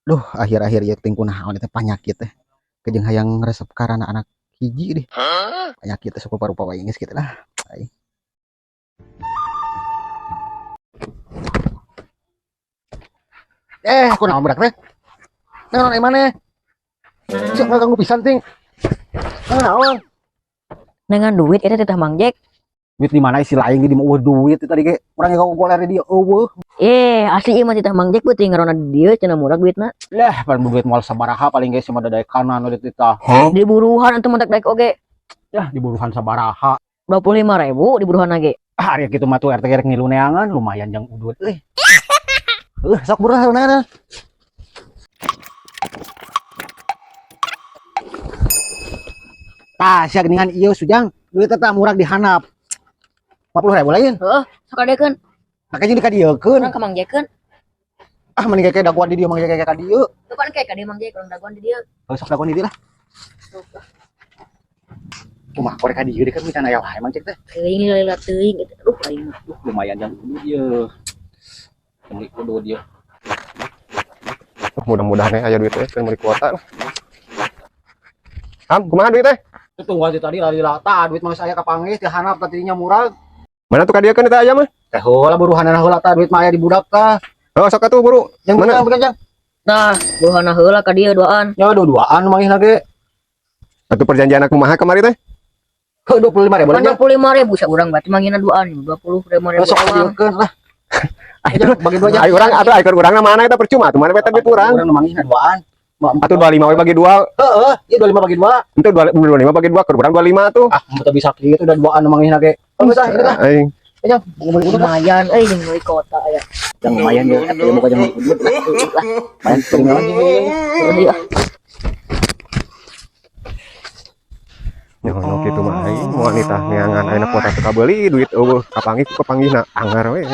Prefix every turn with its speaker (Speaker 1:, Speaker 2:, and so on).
Speaker 1: Duh, akhir-akhir ya ting kunaon eta panyakit teh. Kejeng hayang resep karana anak hiji deh. Penyakit teh suka paru-paru geus kitu lah. Ai. Kunaon budak teh? Naon mana? Cek ganggu pisan ting. Naon?
Speaker 2: Dengan duit itu teteh Mang Jack.
Speaker 1: Duit di mana isi lain di mau duit itu tadi ge urang yang goler di dia eueuh.
Speaker 2: Asli ieu mah teteh Mang Jack beuting ngarona di dieu cenah murag duitna.
Speaker 1: Lah, paling duit moal sabaraha paling ge cuma dadaek kanan duit kita.
Speaker 2: Di buruhan antum mentek daek oge.
Speaker 1: Yah, di buruhan sabaraha.
Speaker 2: 25.000 di buruhan lagi.
Speaker 1: Ari kitu mah tuh RT rek ngilu neangan lumayan jeung udut euy. Sok buruhan nah. Tah, sia geuningan ieu sujang, duit teh murag dihanap. 50.000 lain.
Speaker 2: Heeh, sakadekeun.
Speaker 1: Makanya dikadiekeun.
Speaker 2: Urang ka Mang Jack-keun.
Speaker 1: Ah, mending kayak daguan di dieu mah kayak ka dieu.
Speaker 2: Teu kan kayak ka Mang Jack urang daguan di dieu.
Speaker 1: Sok daguan di dieu lah. Kumaha korek ka dieu kan mican aya wae Mang Cek teh.
Speaker 2: Teuing lila teuing gitu. Aduh aing mah.
Speaker 1: Lumayan yang ieu. Demi kudu dieu.
Speaker 3: Mudah-mudahan aya duit teh keur meuli kuota. Ham, kumaha duit teh?
Speaker 1: Itu tunggu aja tadi lari lata duit mah saya kapanggih teh hanap tadinya murag.
Speaker 3: Mana tuh kadiekeun eta aya mah?
Speaker 1: Teh heula buruhanana heula tah duit mah aya di budak tah.
Speaker 3: Oh, sok atuh buru.
Speaker 1: Yang
Speaker 3: Mana?
Speaker 1: bukan jang.
Speaker 2: Nah, buruhana heula ka dieu duaan.
Speaker 1: Ya dua-duaan manggihna ge.
Speaker 3: Atuh perjanjian kumaha kamari teh?
Speaker 1: Ke 25.000 aja.
Speaker 2: 25.000 sa urang berarti manggihna duaan 25.000.
Speaker 1: Sok kadiekeun lah. Ayo bagi dua aja.
Speaker 3: Ayo urang atuh aya urangna mana eta percuma atuh mana beta duit urang.
Speaker 1: Urang manggihna duaan.
Speaker 3: Atuh 25 we bagi 2.
Speaker 1: Heeh, ieu 25 bagi 2.
Speaker 3: Itu 25 bagi 2 keur urang 25 tuh.
Speaker 1: Ah, teu bisa kitu udah duaan manggihna ge. Geus ah, itu tah.
Speaker 3: Aing.
Speaker 1: Ayo, beli kudu
Speaker 2: Lumayan jeung meuli kota aya.
Speaker 1: yang lumayan ya, tapi muka jangan duit lah. Main sering aja.
Speaker 2: Iya.
Speaker 3: Nyono kitu mah aing moal nitah neangan ayeuna kuota teu kabeuli duit eueuh kapanggih kapanggihna anggar we.